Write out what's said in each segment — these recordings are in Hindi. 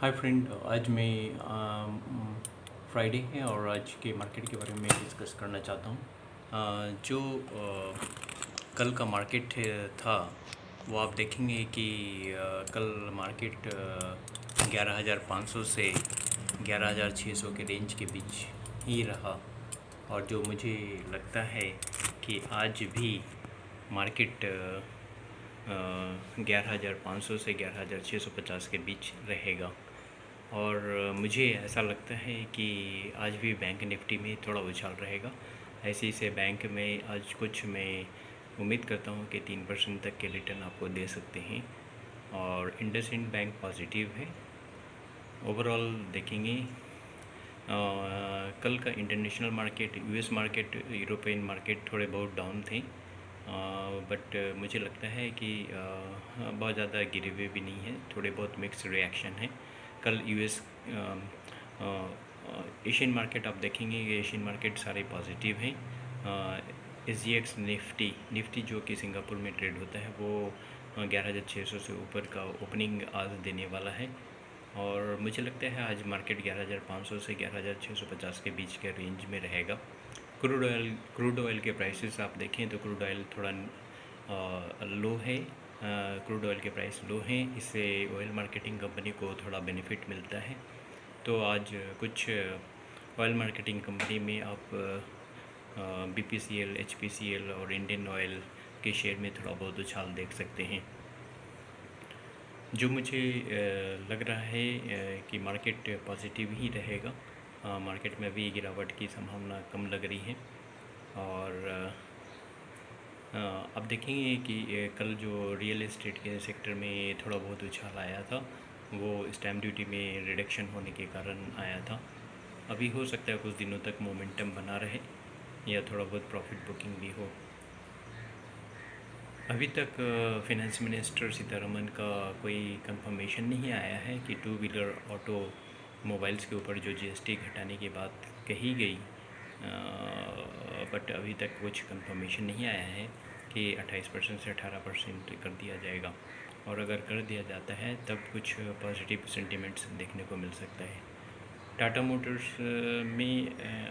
हाय फ्रेंड, आज मैं फ्राइडे है और आज के मार्केट के बारे में डिस्कस करना चाहता हूँ। जो कल का मार्केट था वो आप देखेंगे कि कल मार्केट 11,500 से 11,600 के रेंज के बीच ही रहा। और जो मुझे लगता है कि आज भी मार्केट 11,500 से 11,650 के बीच रहेगा। और मुझे ऐसा लगता है कि आज भी बैंक निफ्टी में थोड़ा उछाल रहेगा। ऐसे ही से बैंक में आज कुछ मैं उम्मीद करता हूँ कि 3% तक के रिटर्न आपको दे सकते हैं। और इंडसइंड बैंक पॉजिटिव है। ओवरऑल देखेंगे कल का international market, US market, European market थोड़े बहुत डाउन थे, बट मुझे लगता है कि बहुत ज़्यादा गिरे हुए भी नहीं है, थोड़े बहुत मिक्स रिएक्शन है। कल यूएस एशियन मार्केट आप देखेंगे कि एशियन मार्केट सारे पॉजिटिव हैं। SGX निफ्टी जो कि सिंगापुर में ट्रेड होता है वो 11,600 से ऊपर का ओपनिंग आज देने वाला है। और मुझे लगता है आज मार्केट 11,500 से 11,650 के बीच के रेंज में रहेगा। क्रूड ऑयल के प्राइसेस आप देखें तो क्रूड ऑयल थोड़ा लो है। क्रूड ऑयल के प्राइस लो हैं, इससे ऑयल मार्केटिंग कंपनी को थोड़ा बेनिफिट मिलता है। तो आज कुछ ऑयल मार्केटिंग कंपनी में आप BPCL, HPCL और इंडियन ऑयल के शेयर में थोड़ा बहुत उछाल देख सकते हैं। जो मुझे लग रहा है कि मार्केट पॉजिटिव ही रहेगा। मार्केट में भी गिरावट की संभावना कम लग रही है। और अब देखेंगे कि कल जो रियल एस्टेट के सेक्टर में थोड़ा बहुत उछाल आया था वो स्टैम्प ड्यूटी में रिडक्शन होने के कारण आया था। अभी हो सकता है कुछ दिनों तक मोमेंटम बना रहे या थोड़ा बहुत प्रॉफिट बुकिंग भी हो। अभी तक फिनेंस मिनिस्टर सीतारमन का कोई कंफर्मेशन नहीं आया है कि टू व्हीलर ऑटो मोबाइल्स के ऊपर जो GST घटाने की बात कही गई, बट अभी तक कुछ कंफर्मेशन नहीं आया है कि 28% से 18% कर दिया जाएगा। और अगर कर दिया जाता है तब कुछ पॉजिटिव सेंटिमेंट्स देखने को मिल सकता है। टाटा मोटर्स में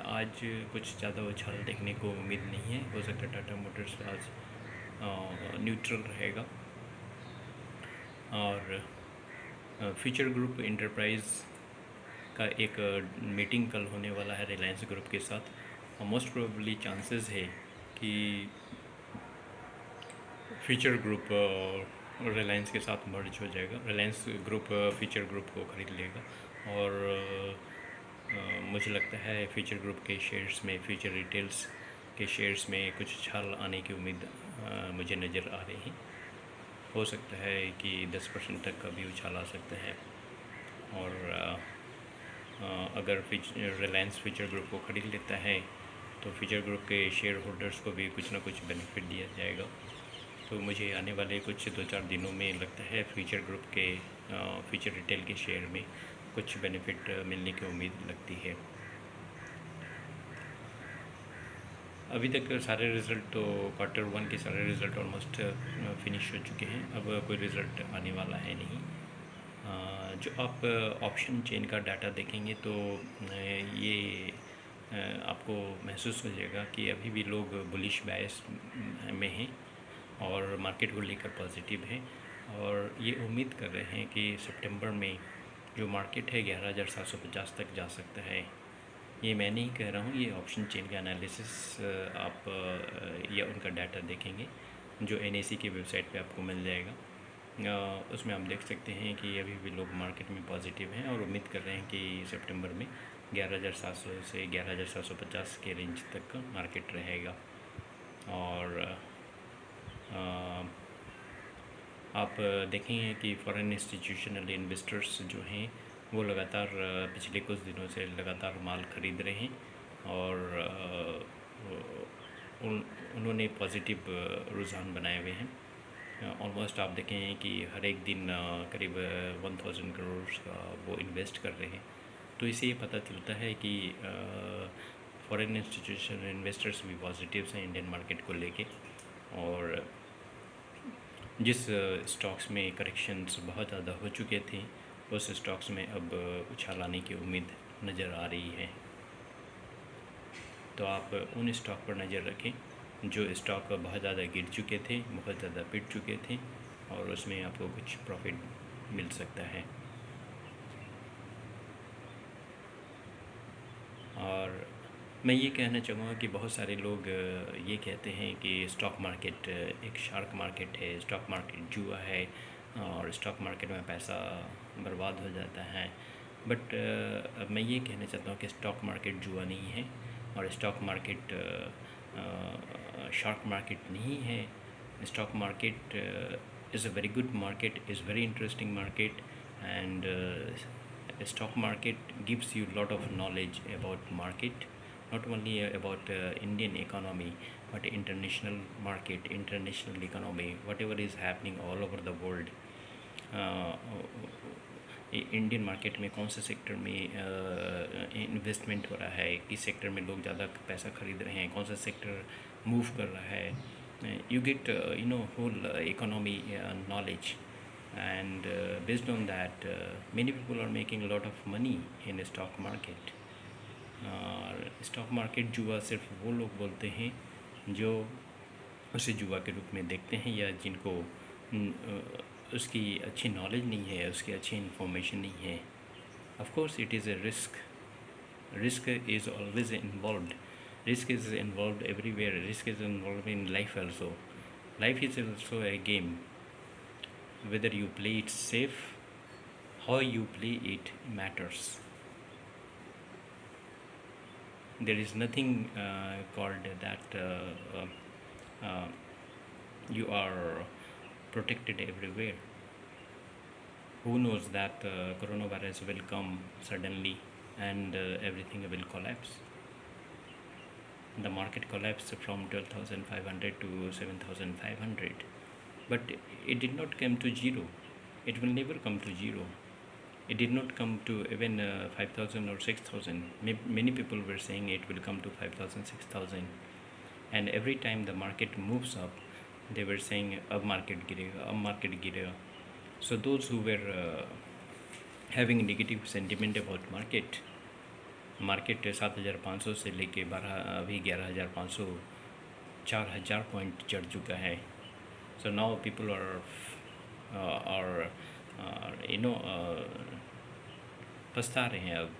आज कुछ ज़्यादा उछाल देखने को उम्मीद नहीं है। हो सकता है टाटा मोटर्स आज न्यूट्रल रहेगा। और फ्यूचर ग्रुप इंटरप्राइज का एक मीटिंग कल होने वाला है रिलायंस ग्रुप के साथ। और मोस्ट प्रोबेबली चांसेस है कि फ्यूचर ग्रुप रिलायंस के साथ मर्ज हो जाएगा। रिलायंस ग्रुप फ्यूचर ग्रुप को खरीद लेगा। और मुझे लगता है फ्यूचर ग्रुप के शेयर्स में, फ्यूचर रिटेल्स के शेयर्स में कुछ उछाल आने की उम्मीद मुझे नज़र आ रही है। हो सकता है कि 10% तक का भी उछाल आ सकता है। और अगर रिलायंस फ्यूचर ग्रुप को खरीद लेता है तो फ्यूचर ग्रुप के शेयर होल्डर्स को भी कुछ ना कुछ बेनिफिट दिया जाएगा। तो मुझे आने वाले कुछ 2-4 दिनों में लगता है फ्यूचर ग्रुप के फ्यूचर रिटेल के शेयर में कुछ बेनिफिट मिलने की उम्मीद लगती है। अभी तक सारे रिज़ल्ट तो Q1 के सारे रिज़ल्ट ऑलमोस्ट फिनिश हो चुके हैं। अब कोई रिज़ल्ट आने वाला है नहीं। जो आप ऑप्शन चेन का डाटा देखेंगे तो ये आपको महसूस हो जाएगा कि अभी भी लोग बुलिश बायस में हैं और मार्केट को लेकर पॉजिटिव हैं। और ये उम्मीद कर रहे हैं कि सितंबर में जो मार्केट है 11,750 तक जा सकता है। ये मैं नहीं कह रहा हूँ, ये ऑप्शन चेन का एनालिसिस आप या उनका डाटा देखेंगे जो NSE की वेबसाइट पे आपको मिल जाएगा। उसमें आप देख सकते हैं कि अभी भी लोग मार्केट में पॉजिटिव हैं और उम्मीद कर रहे हैं कि सितंबर में 11,700 से 11,750 के रेंज तक मार्केट रहेगा। और आप देखेंगे कि फॉरेन इंस्टीट्यूशनल इन्वेस्टर्स जो हैं वो लगातार पिछले कुछ दिनों से लगातार माल खरीद रहे हैं। और उन्होंने पॉजिटिव रुझान बनाए हुए हैं। ऑलमोस्ट आप देखें कि हर एक दिन करीब 1,000 करोड़ का वो इन्वेस्ट कर रहे हैं। तो इससे ये पता चलता है कि फॉरेन इंस्टीट्यूशनल इन्वेस्टर्स भी पॉजिटिव हैं इंडियन मार्केट को लेके। और जिस स्टॉक्स में करेक्शंस बहुत ज़्यादा हो चुके थे उस स्टॉक्स में अब उछाल आने की उम्मीद नज़र आ रही है। तो आप उन स्टॉक पर नज़र रखें जो स्टॉक बहुत ज़्यादा गिर चुके थे, बहुत ज़्यादा पिट चुके थे, और उसमें आपको कुछ प्रॉफिट मिल सकता है। और मैं ये कहना चाहूँगा कि बहुत सारे लोग ये कहते हैं कि स्टॉक मार्केट एक शार्क मार्केट है, स्टॉक मार्केट जुआ है और स्टॉक मार्केट में पैसा बर्बाद हो जाता है। बट मैं ये कहना चाहता हूँ कि स्टॉक मार्केट जुआ नहीं है और स्टॉक मार्केट शार्क मार्केट नहीं है। Stock market is a very good market, is very interesting market, and stock market gives you lot of knowledge about market, not only about Indian economy but international market, international economy, whatever is happening all over the world. Indian market में कौन से सेक्टर में इन्वेस्टमेंट हो रहा है, किस सेक्टर में लोग ज़्यादा पैसा खरीद रहे हैं, कौन सा सेक्टर मूव कर रहा है, you get whole economy knowledge, and based on that many people are making a lot of money in stock market. Stock market जुआ सिर्फ वो लोग बोलते हैं जो उसे जुआ के रूप में देखते हैं या जिनको उसकी अच्छी नॉलेज नहीं है, उसकी अच्छी इन्फॉर्मेशन नहीं है. Of course it is a risk is always involved. Risk is involved everywhere. Risk is involved in life also. Life is also a game. Whether you play it safe, how you play it matters. There is nothing called that you are protected everywhere. Who knows that coronavirus will come suddenly and everything will collapse. The market collapsed from 12,500 to 7,500, but it did not come to zero. It will never come to zero. It did not come to even 5,000 or 6,000. Many people were saying it will come to 5,000, 6,000. And every time the market moves up, they were saying ab market girega, ab market girega. So those who were having negative sentiment about market 7,500 से लेके 12 अभी 11,500 4,000 पॉइंट चढ़ चुका है. So now people are पछता रहे हैं अब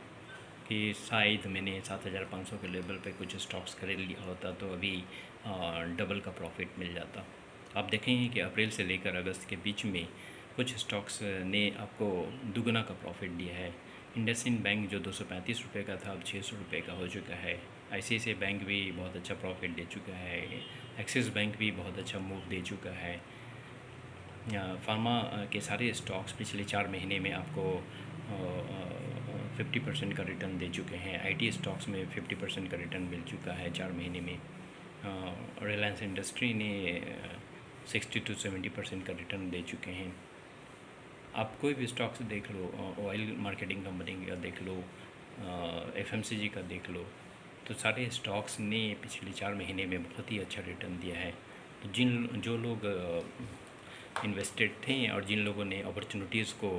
कि शायद मैंने 7,500 के लेवल पे कुछ स्टॉक्स खरीद लिया होता तो अभी डबल का प्रॉफिट मिल जाता. आप देखेंगे कि अप्रैल से लेकर अगस्त के बीच में कुछ स्टॉक्स ने आपको दुगना का प्रॉफिट दिया है. इंडसइंड बैंक जो 235 रुपये का था अब 600 रुपये का हो चुका है. ICICI बैंक भी बहुत अच्छा प्रॉफिट दे चुका है. एक्सिस बैंक भी बहुत अच्छा मूव दे चुका है. फार्मा के सारे स्टॉक्स पिछले 4 महीने में आपको 50% का रिटर्न दे चुके हैं. IT स्टॉक्स में 50% का रिटर्न मिल चुका है 4 महीने में. रिलायंस इंडस्ट्री ने 60 to 70% का रिटर्न दे चुके हैं. आप कोई भी स्टॉक्स देख लो, ऑयल मार्केटिंग कंपनी का देख लो, FMCG का देख लो, तो सारे स्टॉक्स ने पिछले 4 महीने में बहुत ही अच्छा रिटर्न दिया है. तो जो लोग इन्वेस्टेड थे और जिन लोगों ने अपॉर्चुनिटीज़ को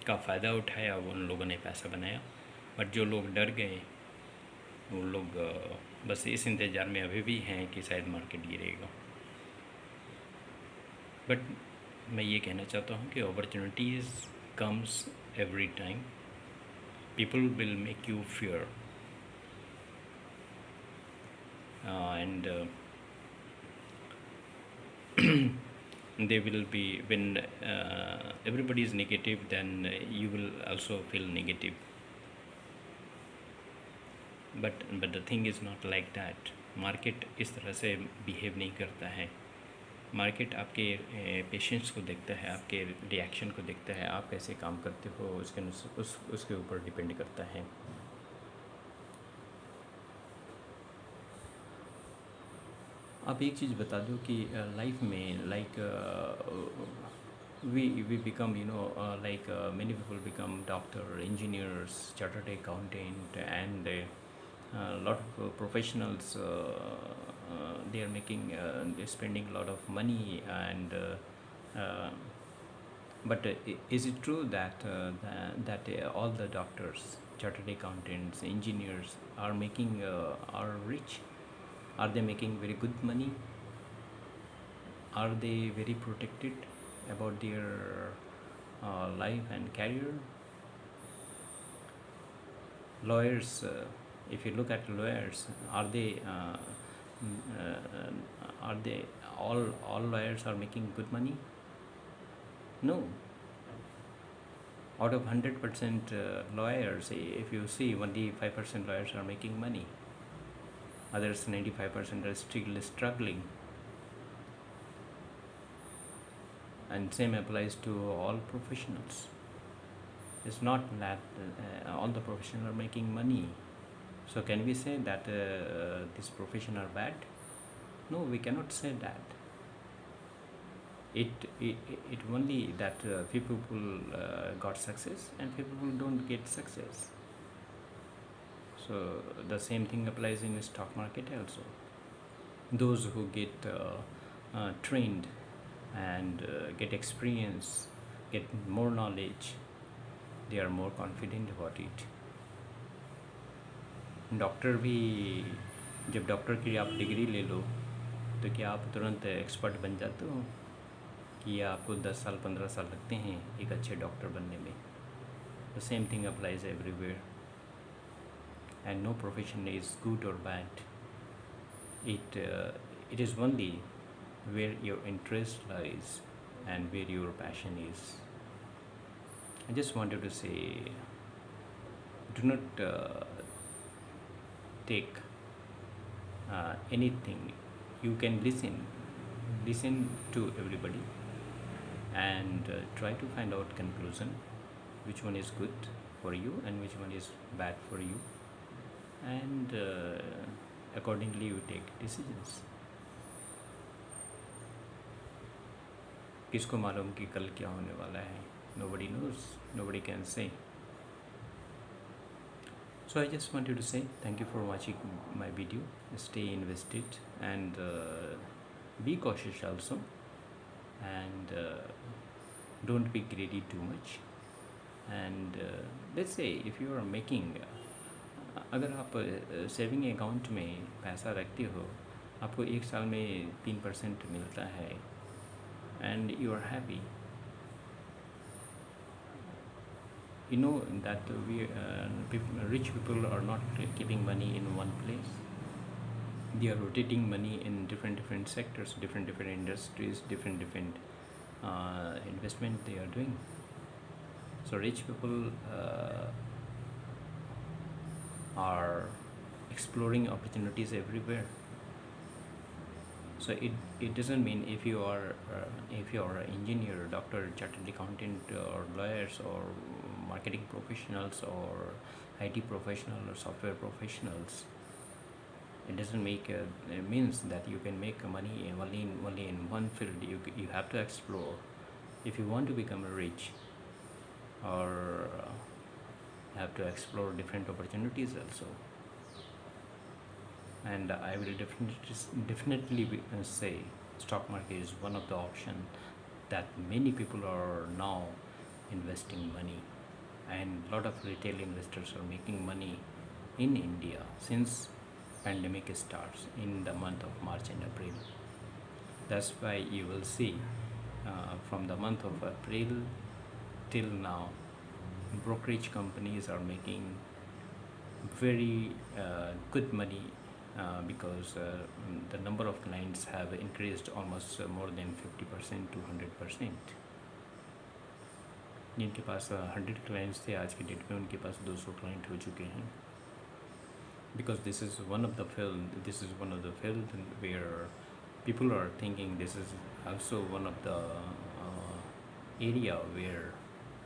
का फ़ायदा उठाया उन लोगों ने पैसा बनाया. बट जो लोग डर गए वो लोग बस इस इंतज़ार में अभी भी हैं कि शायद मार्केट गिरेगा. बट मैं ये कहना चाहता हूँ कि opportunities comes every time. People will make you fear and they will be when everybody is negative, then you will also feel negative. But the thing is not like that. Market इस तरह से बिहेव नहीं करता है. मार्केट आपके पेशेंस को देखता है, आपके रिएक्शन को देखता है, आप कैसे काम करते हो उसके ऊपर डिपेंड करता है. आप एक चीज़ बता दो कि लाइफ में like we become like many people become doctor, engineers, chartered accountant, and a lot of professionals they are making they're spending a lot of money and But is it true that all the doctors, chartered accountants, engineers are rich? Are they making very good money? Are they very protected about their life and career? Lawyers, if you look at lawyers, are they all lawyers are making good money? No. Out of 100% lawyers, if you see, only 5% lawyers are making money. Others 95% are still struggling. And same applies to all professionals. It's not that all the professionals are making money. So can we say that this profession are bad? No, we cannot say that. It only that few people got success and few people don't get success. So the same thing applies in the stock market also. Those who get trained and get experience, get more knowledge, they are more confident about it. Doctor भी, जब डॉक्टर की आप डिग्री ले लो तो क्या आप तुरंत एक्सपर्ट बन जाते हो, कि आपको 10 साल 15 साल लगते हैं एक अच्छे डॉक्टर बनने में? The same thing applies everywhere, and no profession is good और bad. It is only where your interest lies and where your passion is. I just wanted to say, do not take anything. You can listen to everybody and try to find out conclusion, which one is good for you and which one is bad for you, and accordingly you take decisions. किसको मालूम कि कल क्या होने वाला है? Nobody knows, nobody can say. So I just wanted to say thank you for watching my video. Stay invested and be cautious also, and don't be greedy too much. And let's say if you are making, अगर आप सेविंग अकाउंट में पैसा रखते हो, आपको एक साल में 3% मिलता है, and you are happy. You know that rich people are not keeping money in one place. They are rotating money in different sectors, different industries, different investment they are doing. So rich people are exploring opportunities everywhere. So it doesn't mean if you are an engineer, doctor, chartered accountant, or lawyers, or marketing professionals, or IT professional, or software professionals, it doesn't make it means that you can make money only in one field. You have to explore if you want to become rich, or have to explore different opportunities also. And I will definitely say stock market is one of the option that many people are now investing money, and lot of retail investors are making money in India since pandemic starts in the month of March and April. That's why you will see from the month of April till now, brokerage companies are making very good money because the number of clients have increased almost more than 50% to 100%. जिनके पास 100 क्लाइंट्स थे, आज के डेट में उनके पास 200 क्लाइंट हो चुके हैं. Because this is one of the field where people are thinking this is also one of the area where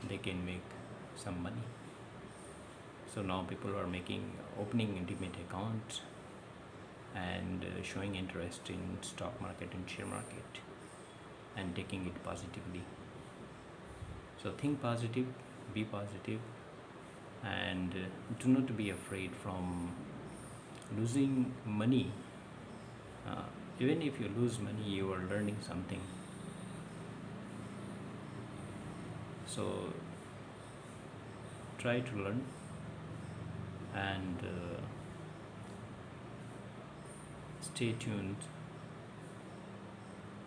they can make some money. So now people are opening intimate accounts and showing interest in stock market and share market and taking it positively. So think positive, be positive, and do not be afraid from losing money. Even if you lose money, you are learning something. So try to learn and stay tuned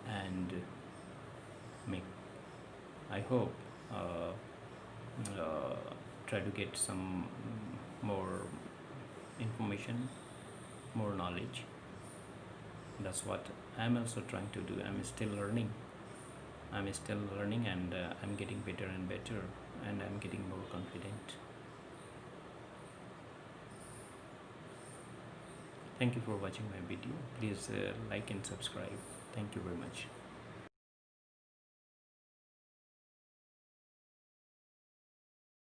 and make, I hope, try to get some more information, more knowledge. That's what I'm also trying to do. I'm still learning, and I'm getting better and better, and I'm getting more confident. Thank you for watching my video. Please like and subscribe. Thank you very much.